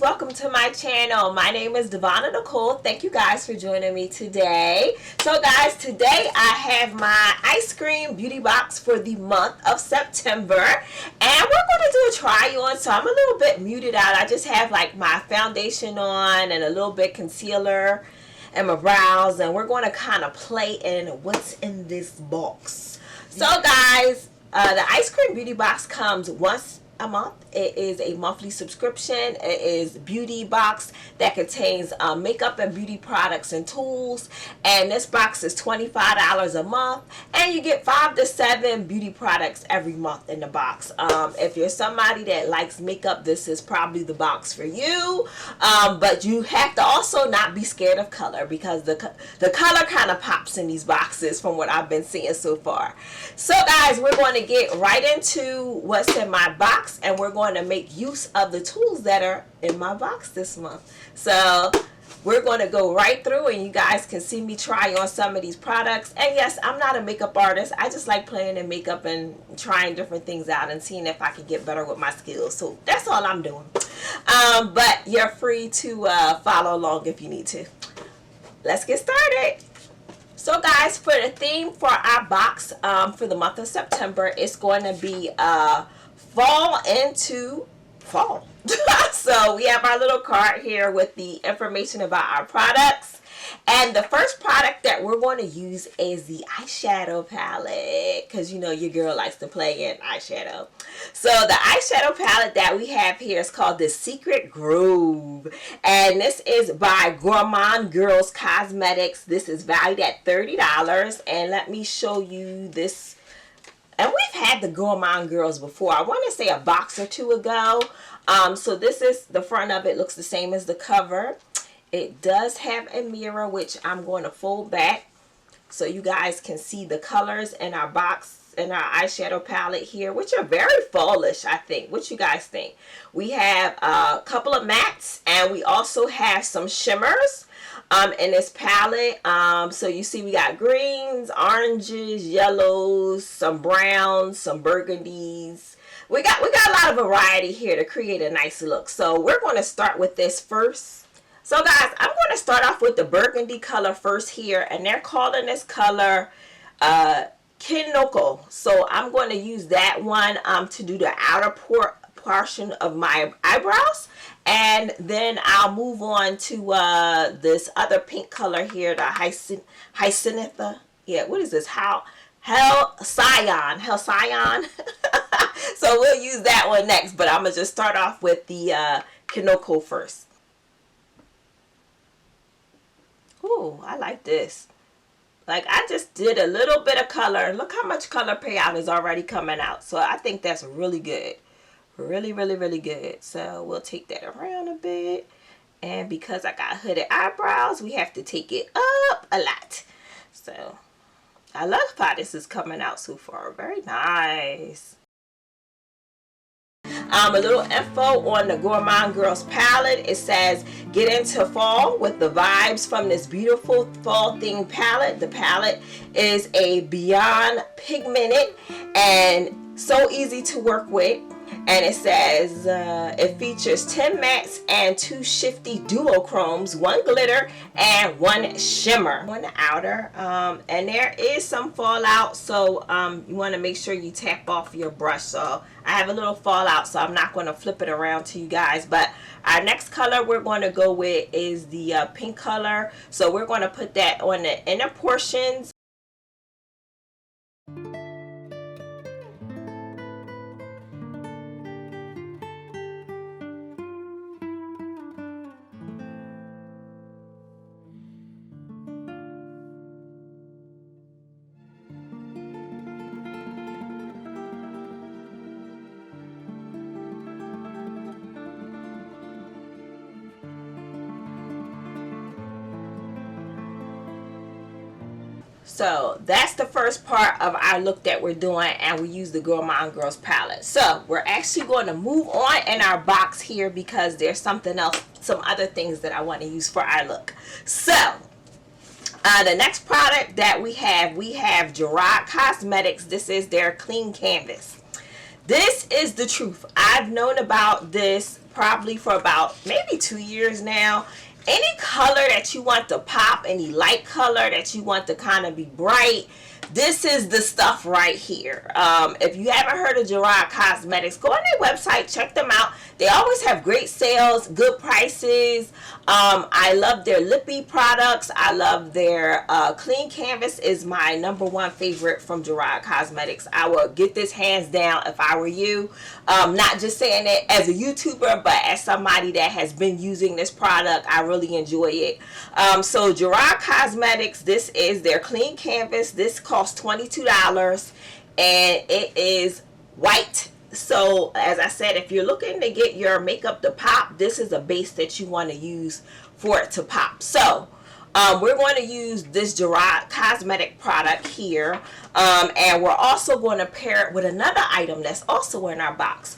loves, welcome to my channel. My name is Devonna Nicole. Thank you guys for joining me today. So guys, today I have my ice cream beauty box for the month of September, and we're going to do a try on. So I'm a little bit muted out. I just have like my foundation on and a little bit concealer and my brows, and we're going to kind of play in what's in this box. So guys, the ice cream beauty box comes once a month. It is a monthly subscription. It is beauty box that contains makeup and beauty products and tools, and this box is $25 a month, and you get 5 to 7 beauty products every month in the box. If you're somebody that likes makeup, this is probably the box for you, but you have to also not be scared of color, because the color kind of pops in these boxes from what I've been seeing so far. So guys, we're going to get right into what's in my box, and we're going to make use of the tools that are in my box this month. So we're going to go right through, and you guys can see me try on some of these products. And yes, I'm not a makeup artist. I just like playing in makeup and trying different things out and seeing if I can get better with my skills. So that's all I'm doing. But you're free to follow along if you need to. Let's get started. So guys, for the theme for our box for the month of September, it's going to be fall into fall. So we have our little card here with the information about our products, and the first product that we're going to use is the eyeshadow palette, because you know your girl likes to play in eyeshadow. So the eyeshadow palette that we have here is called the Secret Grove, and this is by Gourmand Girls Cosmetics. This is valued at $30, and let me show you this. And we've had the Gourmand Girls before. I want to say a box or two ago. So this is the front of it. Looks the same as the cover. It does have a mirror, which I'm going to fold back so you guys can see the colors in our box, in our eyeshadow palette here, which are very fallish, I think. What you guys think? We have a couple of mattes, and we also have some shimmers in this palette. So you see we got greens, oranges, yellows, some browns, some burgundies. We got a lot of variety here to create a nice look. So we're going to start with this first. So guys, I'm going to start off with the burgundy color first here, and they're calling this color Kinoko. So I'm going to use that one to do the outer portion of my eyebrows, and then I'll move on to this other pink color here, the hyacinth. Yeah, what is this? Halcyon. So we'll use that one next, but I'm gonna just start off with the Kinoko first. Ooh, I like this. Like, I just did a little bit of color, and look how much color payout is already coming out. So I think that's really good. Really, really, really good. So we'll take that around a bit, and because I got hooded eyebrows, we have to take it up a lot. So I love how this is coming out so far. Very nice. A little info on the Gourmand Girls palette. It says, get into fall with the vibes from this beautiful fall themed palette. The palette is a beyond pigmented and so easy to work with. And it says it features 10 mattes and 2 shifty duochromes, 1 glitter and 1 shimmer on the outer. And there is some fallout, so you want to make sure you tap off your brush. So I have a little fallout, so I'm not going to flip it around to you guys. But our next color we're going to go with is the pink color. So we're going to put that on the inner portions. So that's the first part of our look that we're doing, and we use the Gourmand Girls palette. So we're actually going to move on in our box here, because there's something else, some other things that I want to use for our look. So the next product that we have Gerard Cosmetics. This is their clean canvas. This is the truth. I've known about this probably for about maybe 2 years now. Any color that you want to pop, any light color that you want to kind of be bright, this is the stuff right here. If you haven't heard of Gerard Cosmetics, go on their website, check them out. They always have great sales, good prices. I love their lippy products. I love their clean canvas is my #1 favorite from Gerard Cosmetics. I would get this hands down if I were you. Not just saying it as a YouTuber, but as somebody that has been using this product, I really enjoy it. So Gerard Cosmetics, this is their clean canvas. This costs $22 and it is white. So as I said, if you're looking to get your makeup to pop, this is a base that you want to use for it to pop. So we're going to use this Gerard Cosmetic product here, and we're also going to pair it with another item that's also in our box.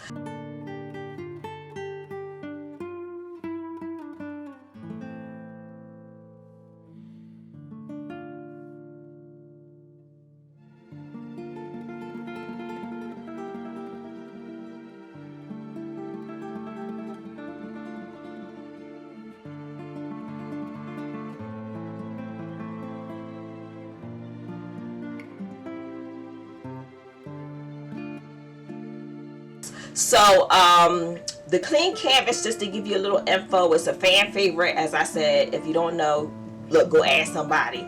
So the clean canvas, just to give you a little info, is a fan favorite. As I said, if you don't know, look, go ask somebody.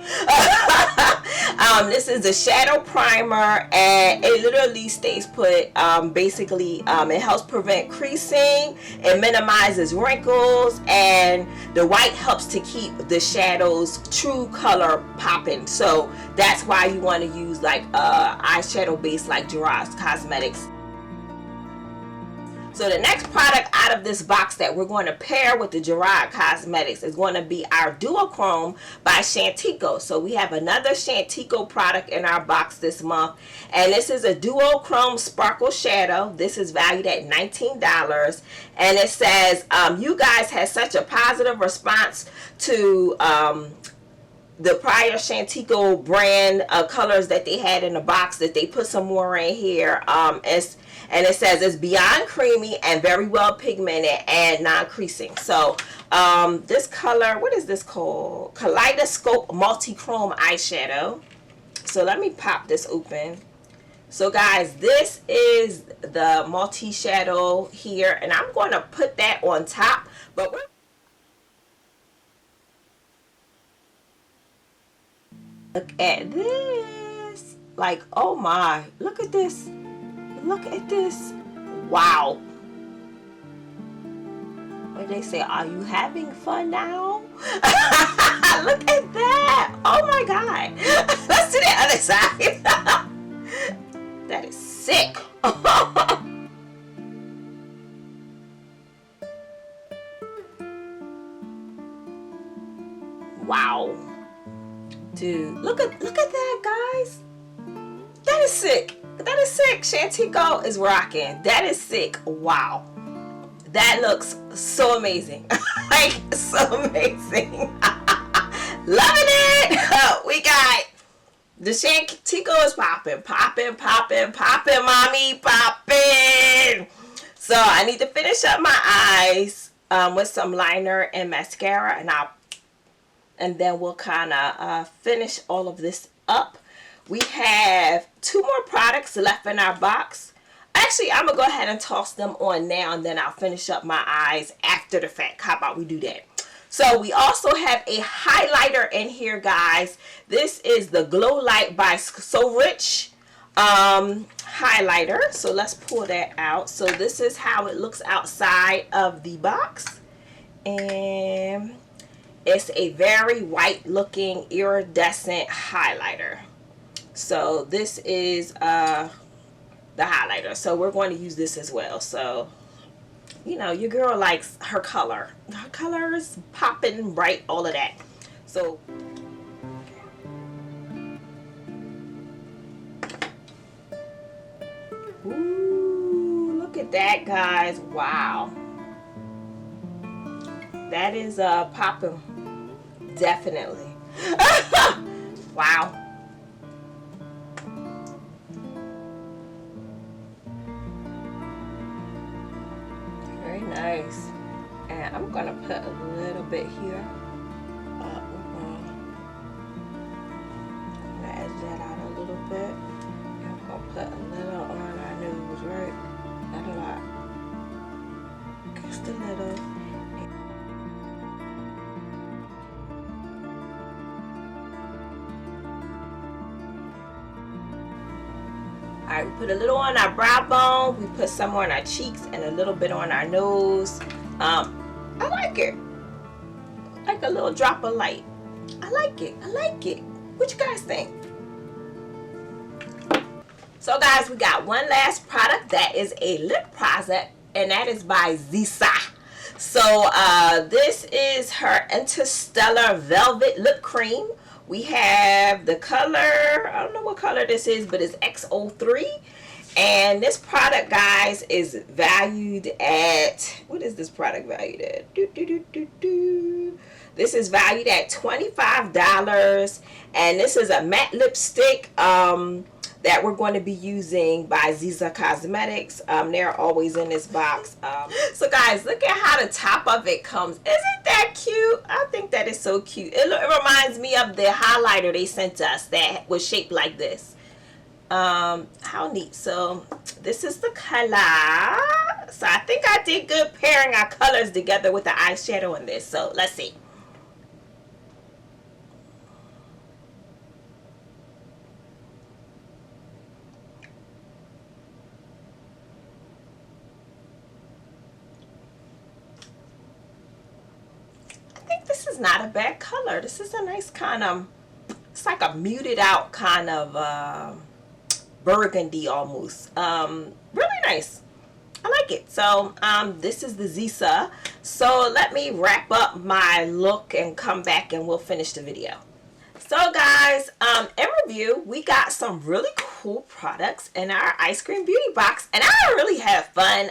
This is the shadow primer, and it literally stays put. Basically, it helps prevent creasing, it minimizes wrinkles, and the white helps to keep the shadows true color popping. So that's why you want to use like eyeshadow base like Gerard Cosmetics. So the next product out of this box that we're going to pair with the Gerard Cosmetics is going to be our Duochrome by Shantico. So we have another Shantico product in our box this month, and this is a Duochrome Sparkle Shadow. This is valued at $19, and it says, you guys had such a positive response to the prior Shantico brand colors that they had in the box that they put some more in here. And it says it's beyond creamy and very well pigmented and non-creasing. So this color, what is this called? Kaleidoscope Multi-Chrome Eyeshadow. So let me pop this open. So guys, this is the multi-shadow here, and I'm going to put that on top. But we're look at this. Like, oh my, look at this. Look at this. Wow. What they say, are you having fun now? Look at that. Oh my God. Let's do the other side. That is sick. Wow. Dude, look at that, guys. That is sick. That is sick. Shantico is rocking. That is sick. Wow. That looks so amazing. Like, so amazing. Loving it. We got the Shantico is popping, popping, popping, popping, mommy, popping. So I need to finish up my eyes with some liner and mascara, and then we'll kind of finish all of this up. We have 2 more products left in our box. Actually, I'm going to go ahead and toss them on now, and then I'll finish up my eyes after the fact. How about we do that? So we also have a highlighter in here, guys. This is the Glow Light by So Rich highlighter. So let's pull that out. So this is how it looks outside of the box. And it's a very white looking iridescent highlighter. So this is the highlighter. So we're going to use this as well. So, you know, your girl likes her color. Her color is popping, bright, all of that. So ooh, look at that, guys. Wow. That is popping. Definitely. Wow. Very nice. And I'm gonna put a little bit here. I'm gonna edge that out a little bit. And I'm gonna put a little on our nose, right? Not a lot. Just a little. Alright, we put a little on our brow bone, we put some on our cheeks, and a little bit on our nose. I like it. Like a little drop of light. I like it. I like it. What you guys think? So guys, we got one last product that is a lip product, and that is by Zisa. So this is her Interstellar Velvet Lip Cream. We have the color, I don't know what color this is, but it's XO3. And this product, guys, is valued at, what is this product valued at? This is valued at $25. And this is a matte lipstick that we're going to be using by Zisa Cosmetics. They're always in this box. So guys, look at how the top of it comes. Isn't that cute? I think that is so cute. It reminds me of the highlighter they sent us that was shaped like this. How neat. So this is the color. So I think I did good pairing our colors together with the eyeshadow in this. So let's see. This is not a bad color. This is a nice kind of, it's like a muted out kind of burgundy almost. Really nice. I like it. So this is the Zisa. So let me wrap up my look and come back and we'll finish the video. So guys, in review, we got some really cool products in our ice cream beauty box, and I really had fun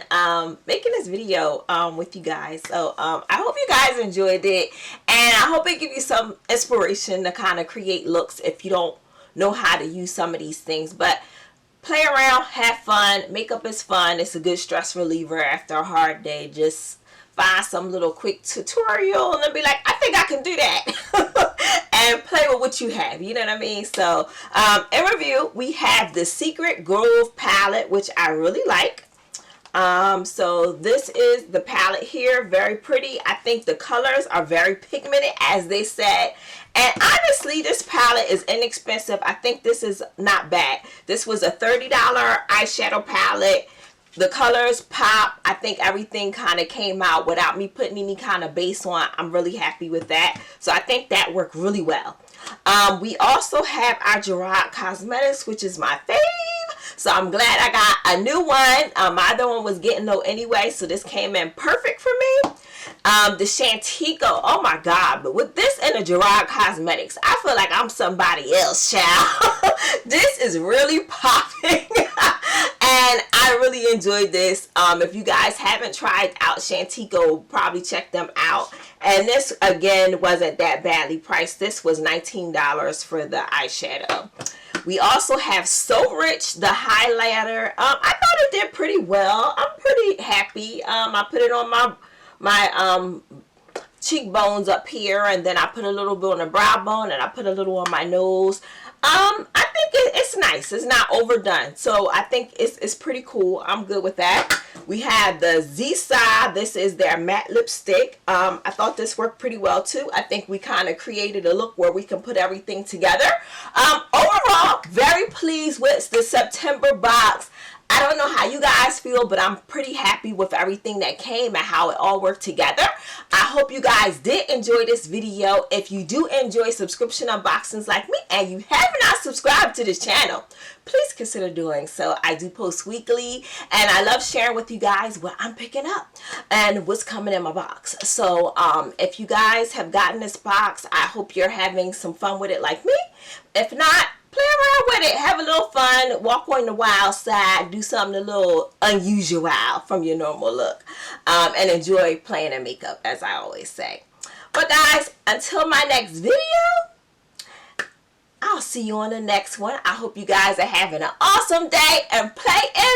making this video with you guys. So I hope you guys enjoyed it, and I hope it gives you some inspiration to kind of create looks if you don't know how to use some of these things. But play around, have fun. Makeup is fun. It's a good stress reliever after a hard day. Just find some little quick tutorial and then be like, I think I can do that. And play with what you have, you know what I mean? So in review, we have the Secret Grove palette, which I really like. So this is the palette here, very pretty. I think the colors are very pigmented, as they said. And honestly, this palette is inexpensive. I think this is not bad. This was a $30 eyeshadow palette. The colors pop. I think everything kind of came out without me putting any kind of base on. I'm really happy with that. So I think that worked really well. We also have our Gerard Cosmetics, which is my fave. So I'm glad I got a new one. My other one was getting low anyway, so this came in perfect for me. The Shantico, oh my god, but with this and the Gerard Cosmetics, I feel like I'm somebody else, child. This is really popping. And I really enjoyed this. If you guys haven't tried out Shantico, probably check them out. And this, again, wasn't that badly priced. This was $19 for the eyeshadow. We also have So Rich, the highlighter. I thought it did pretty well. I'm pretty happy. I put it on my cheekbones up here, and then I put a little bit on the brow bone, and I put a little on my nose. I think it's nice. It's not overdone. So I think it's pretty cool. I'm good with that. We have the Zisa. This is their matte lipstick. I thought this worked pretty well too. I think we kind of created a look where we can put everything together. Overall, very pleased with the September box. I don't know how you guys feel, but I'm pretty happy with everything that came and how it all worked together. I hope you guys did enjoy this video. If you do enjoy subscription unboxings like me and you have not subscribed to this channel, please consider doing so. I do post weekly, and I love sharing with you guys what I'm picking up and what's coming in my box. So if you guys have gotten this box, I hope you're having some fun with it like me. If not, play around with it, have a little fun, walk on the wild side, do something a little unusual from your normal look, and enjoy playing in makeup, as I always say. But guys, until my next video, I'll see you on the next one. I hope you guys are having an awesome day and play in